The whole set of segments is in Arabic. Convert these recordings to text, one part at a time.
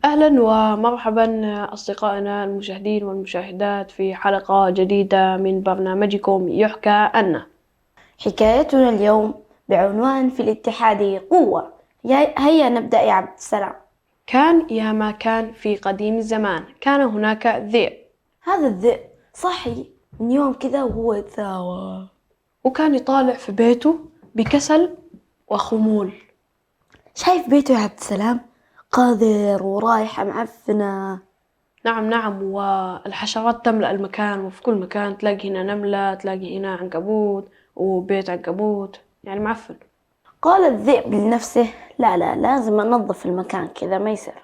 أهلا ومرحبا أصدقائنا المشاهدين والمشاهدات في حلقة جديدة من برنامجكم يحكى عنه. حكايتنا اليوم بعنوان في الاتحاد قوة. هيا نبدأ يا عبد السلام. كان يا ما كان في قديم الزمان كان هناك ذئب، هذا الذئب صحي من يوم كذا وهو يتساوى. وكان يطالع في بيته بكسل وخمول. شايف بيته يا عبد السلام؟ قذر ورايحة معفنة. نعم، والحشرات تملأ المكان، وفي كل مكان تلاقي هنا نملة، تلاقي هنا عنكبوت وبيت عنكبوت، يعني معفن. قال الذئب لنفسه: لا لازم أنظف المكان كذا ما يصير.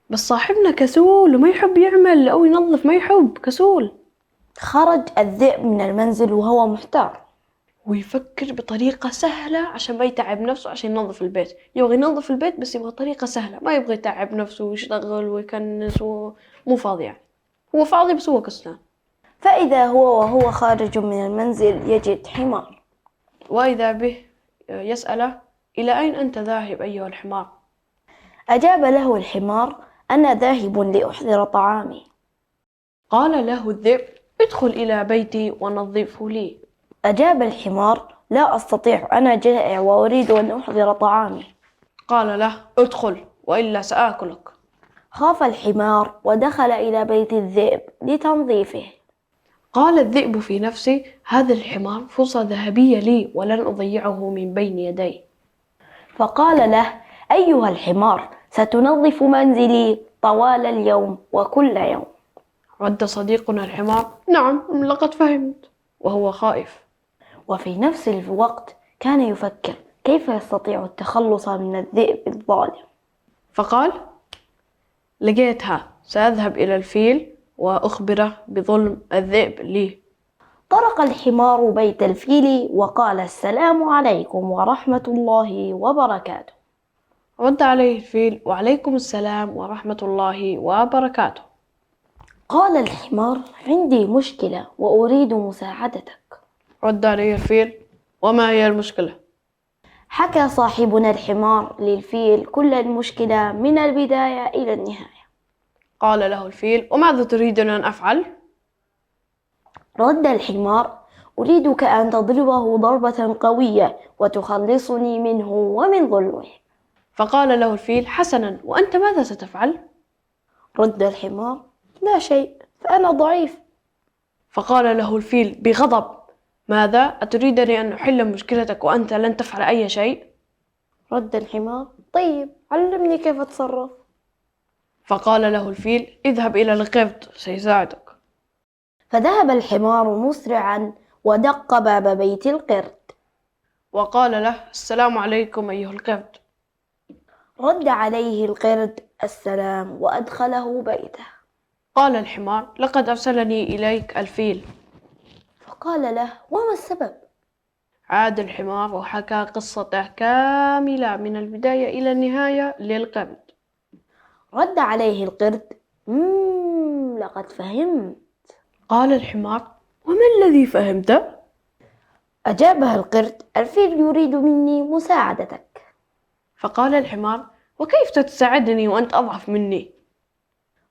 بس صاحبنا كسول وما يحب يعمل أو ينظف، ما يحب، كسول. خرج الذئب من المنزل وهو محتار. ويفكر بطريقة سهلة عشان ما يتعب نفسه عشان ينظف البيت. يبغى ينظف البيت بس يبغى طريقة سهلة، ما يبغى يتعب نفسه ويشتغل ويكنس مو فاضي يعني. هو فاضي بس هو كسلان. فإذا هو وهو خارج من المنزل يجد حمار. وإذا به يسأله: إلى أين أنت ذاهب أيها الحمار؟ أجاب له الحمار: أنا ذاهب لأحضر طعامي. قال له الذئب: ادخل إلى بيتي ونظفه لي. أجاب الحمار: لا أستطيع، أنا جائع وأريد أن أحضر طعامي. قال له: ادخل وإلا سآكلك. خاف الحمار ودخل إلى بيت الذئب لتنظيفه. قال الذئب في نفسه: هذا الحمار فرصة ذهبية لي ولن أضيعه من بين يدي. فقال له: أيها الحمار، ستنظف منزلي طوال اليوم وكل يوم. رد صديقنا الحمار: نعم، لقد فهمت، وهو خائف. وفي نفس الوقت كان يفكر كيف يستطيع التخلص من الذئب الظالم. فقال: لقيتها، سأذهب إلى الفيل وأخبره بظلم الذئب لي. طرق الحمار بيت الفيل وقال: السلام عليكم ورحمة الله وبركاته. رد عليه الفيل: وعليكم السلام ورحمة الله وبركاته. قال الحمار: عندي مشكلة وأريد مساعدتك. رد عليه الفيل: وما هي المشكلة؟ حكى صاحبنا الحمار للفيل كل المشكلة من البداية إلى النهاية. قال له الفيل: وماذا تريدون أن أفعل؟ رد الحمار: أريدك أن تضربه ضربة قوية وتخلصني منه ومن ظلمه. فقال له الفيل: حسنا، وأنت ماذا ستفعل؟ رد الحمار: لا شيء، فأنا ضعيف. فقال له الفيل بغضب: ماذا؟ أتريدني أن أحل مشكلتك وأنت لن تفعل أي شيء؟ رد الحمار: طيب علمني كيف أتصرف. فقال له الفيل: اذهب إلى القرد سيساعدك. فذهب الحمار مسرعا ودق باب بيت القرد. وقال له: السلام عليكم أيها القرد. رد عليه القرد: السلام، وأدخله بيته. قال الحمار: لقد أرسلني إليك الفيل. فقال له: وما السبب؟ عاد الحمار وحكى قصته كاملة من البداية إلى النهاية للقرد. رد عليه القرد: لقد فهمت. قال الحمار: وما الذي فهمت؟ أجابه القرد: الفيل يريد مني مساعدتك. فقال الحمار: وكيف تساعدني وأنت أضعف مني؟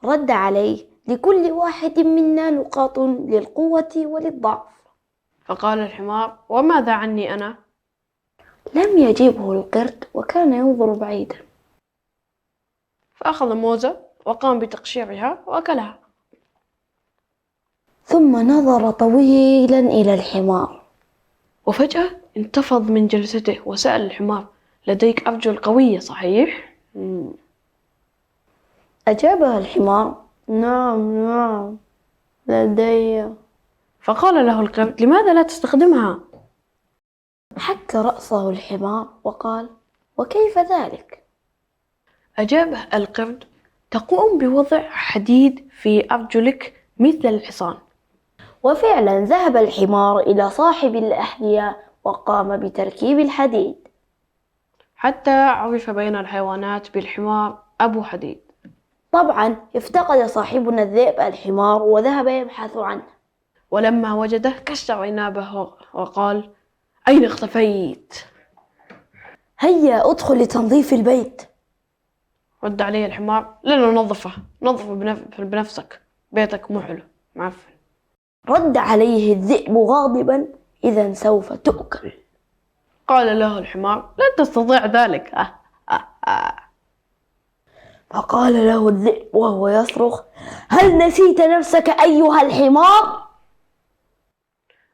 رد عليه: لكل واحد منا نقاط للقوة وللضعف. فقال الحمار: وماذا عني أنا؟ لم يجيبه القرد وكان ينظر بعيدا. فأخذ موزة وقام بتقشيرها وأكلها. ثم نظر طويلا إلى الحمار. وفجأة انتفض من جلسته وسأل الحمار: لديك أرجل قوية صحيح؟ أجابه الحمار: نعم لدي. فقال له القرد: لماذا لا تستخدمها؟ حك رأسه الحمار وقال: وكيف ذلك؟ أجابه القرد: تقوم بوضع حديد في أرجلك مثل الحصان. وفعلا ذهب الحمار إلى صاحب الأحذية وقام بتركيب الحديد. حتى عرف بين الحيوانات بالحمار أبو حديد. طبعا افتقد صاحبنا الذئب الحمار وذهب يبحث عنه. ولما وجده كشف عنابه وقال: أين اختفيت؟ هيا ادخل لتنظيف البيت. رد عليه الحمار: لا ننظفه، نظفه بنفسك، بيتك مو حلو معفن. رد عليه الذئب غاضبا: إذا سوف تؤكل. قال له الحمار: لن تستطيع ذلك. فقال له الذئب وهو يصرخ: هل نسيت نفسك أيها الحمار؟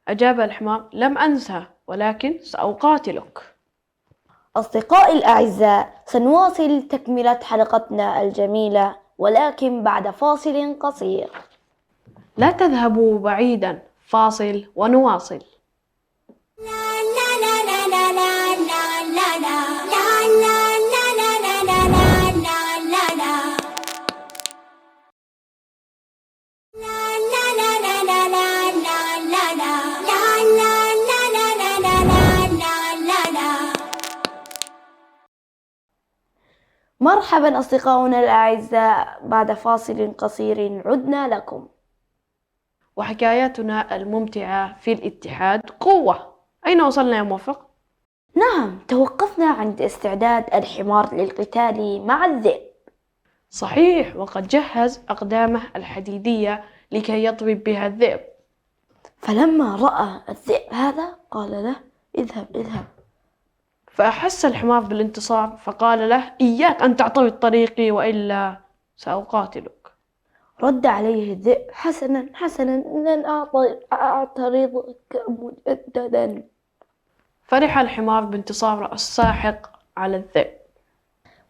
أجاب الحمار: لم أنسى، ولكن سأقاتلك. أصدقائي الأعزاء، سنواصل تكملة حلقتنا الجميلة ولكن بعد فاصل قصير. لا تذهبوا بعيدا، فاصل ونواصل. مرحبا أصدقائنا الأعزاء، بعد فاصل قصير عدنا لكم. وحكاياتنا الممتعة في الاتحاد قوة. أين وصلنا يا موفق؟ نعم، توقفنا عند استعداد الحمار للقتال مع الذئب. صحيح، وقد جهز أقدامه الحديدية لكي يضرب بها الذئب. فلما رأى الذئب هذا قال له: اذهب اذهب. فأحس الحمار بالانتصار، فقال له: إياك أن تعترض طريقي وإلا سأقاتلك. رد عليه الذئب: حسنا حسنا، لن أعترضك مجددا. فرح الحمار بانتصار الساحق على الذئب،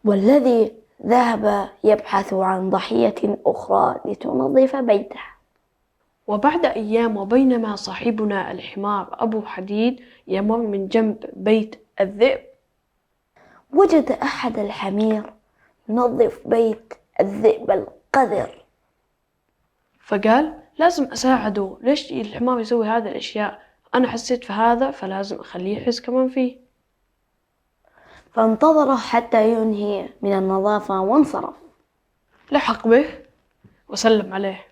والذي ذهب يبحث عن ضحية أخرى لتنظف بيته. وبعد أيام، وبينما صاحبنا الحمار أبو حديد يمر من جنب بيت الذئب، وجد أحد الحمير ينظف بيت الذئب القذر. فقال: لازم أساعده، ليش الحمار يسوي هذه الأشياء؟ أنا حسيت في هذا، فلازم أخليه يحس كمان فيه. فانتظر حتى ينهي من النظافة وانصرف. لحق به وسلم عليه.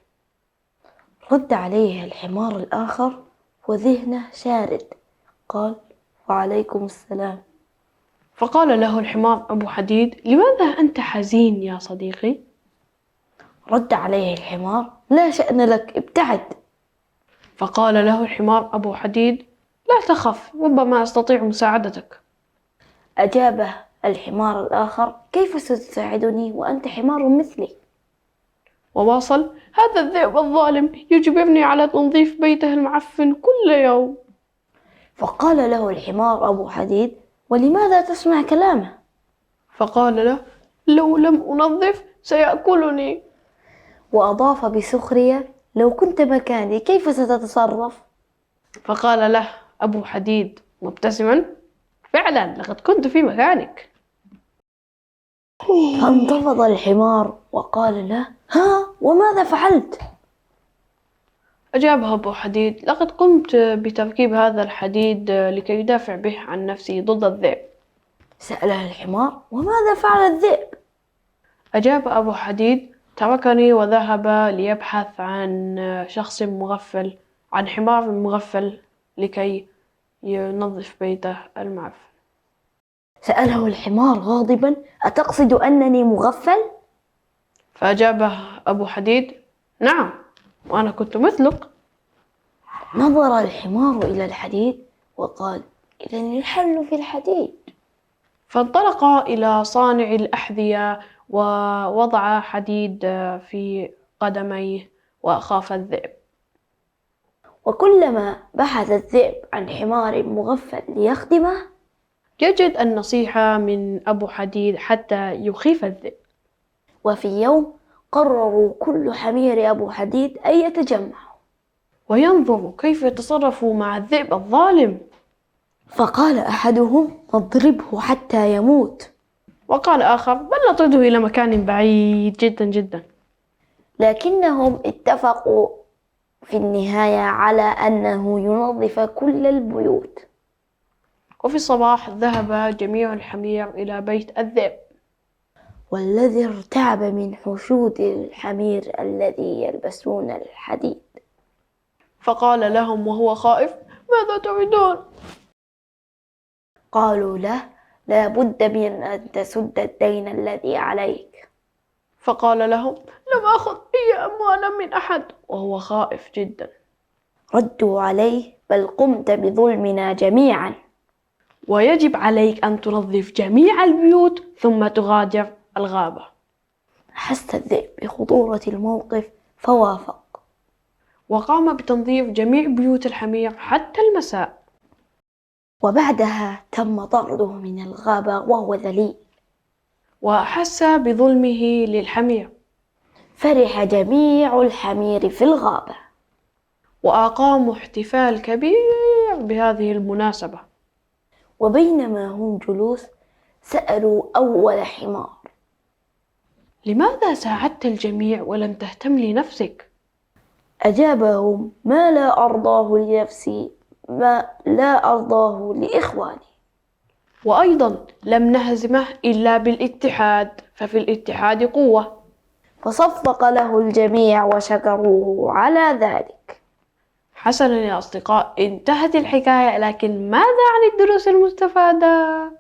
رد عليه الحمار الآخر وذهنه شارد، قال: وعليكم السلام. فقال له الحمار أبو حديد: لماذا أنت حزين يا صديقي؟ رد عليه الحمار: لا شأن لك، ابتعد. فقال له الحمار أبو حديد: لا تخف، ربما أستطيع مساعدتك. أجابه الحمار الآخر: كيف ستساعدني وأنت حمار مثلي؟ وواصل: هذا الذئب الظالم يجبرني على تنظيف بيته المعفن كل يوم. فقال له الحمار أبو حديد: ولماذا تسمع كلامه؟ فقال له: لو لم أنظف سيأكلني. وأضاف بسخرية: لو كنت مكاني كيف ستتصرف؟ فقال له أبو حديد مبتسما: فعلا لقد كنت في مكانك. فانتفض الحمار وقال له: ها، وماذا فعلت؟ أجابه أبو حديد: لقد قمت بتركيب هذا الحديد لكي يدافع به عن نفسي ضد الذئب. سأله الحمار: وماذا فعل الذئب؟ أجاب أبو حديد: تركني وذهب ليبحث عن شخص مغفل، عن حمار مغفل لكي ينظف بيته المعفن. سأله الحمار غاضبا: أتقصد أنني مغفل؟ فأجابه أبو حديد: نعم، وأنا كنت مثلك. نظر الحمار إلى الحديد وقال: إذن الحل في الحديد. فانطلق إلى صانع الأحذية ووضع حديد في قدميه وأخاف الذئب. وكلما بحث الذئب عن حمار مغفل ليخدمه يجد النصيحة من أبو حديد حتى يخيف الذئب. وفي يوم قرروا كل حمير أبو حديد أن يتجمعوا وينظروا كيف يتصرفوا مع الذئب الظالم. فقال أحدهم: نضربه حتى يموت. وقال آخر: بل نطرده إلى مكان بعيد جدا جدا. لكنهم اتفقوا في النهاية على أنه ينظف كل البيوت. وفي الصباح ذهب جميع الحمير إلى بيت الذئب، والذي ارتعب من حشود الحمير الذي يلبسون الحديد. فقال لهم وهو خائف: ماذا تريدون؟ قالوا له: لا بد من أن تسد الدين الذي عليك. فقال لهم: لم أخذ أي أموالا من أحد، وهو خائف جدا. ردوا عليه: بل قمت بظلمنا جميعا. ويجب عليك أن تنظف جميع البيوت ثم تغادر الغابة. حس الذئب بخطورة الموقف فوافق. وقام بتنظيف جميع بيوت الحمير حتى المساء. وبعدها تم طرده من الغابة وهو ذليل. وأحس بظلمه للحمير. فرح جميع الحمير في الغابة. وأقاموا احتفال كبير بهذه المناسبة. وبينما هم جلوس سألوا أول حمار: لماذا ساعدت الجميع ولم تهتم لنفسك؟ أجابهم: ما لا أرضاه لنفسي ما لا أرضاه لإخواني. وأيضا لم نهزمه إلا بالاتحاد، ففي الاتحاد قوة. فصفق له الجميع وشكروه على ذلك. حسنا يا أصدقاء، انتهت الحكاية، لكن ماذا عن الدروس المستفادة؟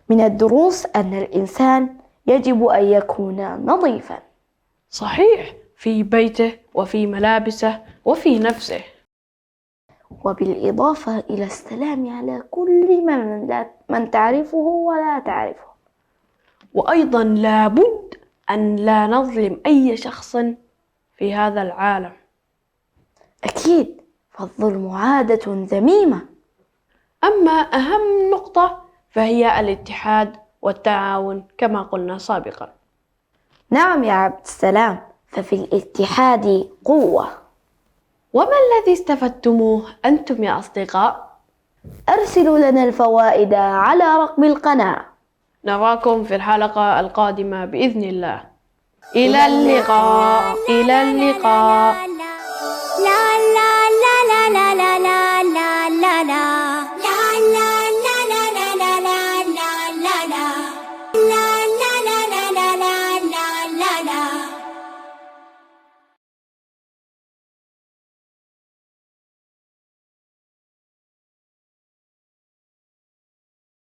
من الدروس أن الإنسان يجب أن يكون نظيفا. صحيح، في بيته وفي ملابسه وفي نفسه. وبالإضافة إلى السلام على كل من تعرفه ولا تعرفه. وأيضا لابد أن لا نظلم أي شخص في هذا العالم. أكيد، فالظلم عادة ذميمة. أما أهم نقطة فهي الاتحاد والتعاون كما قلنا سابقا. نعم يا عبد السلام، ففي الاتحاد قوة. وما الذي استفدتموه أنتم يا أصدقاء؟ أرسلوا لنا الفوائد على رقم القناة. نراكم في الحلقة القادمة بإذن الله. إلى اللقاء. إلى اللقاء. لا لا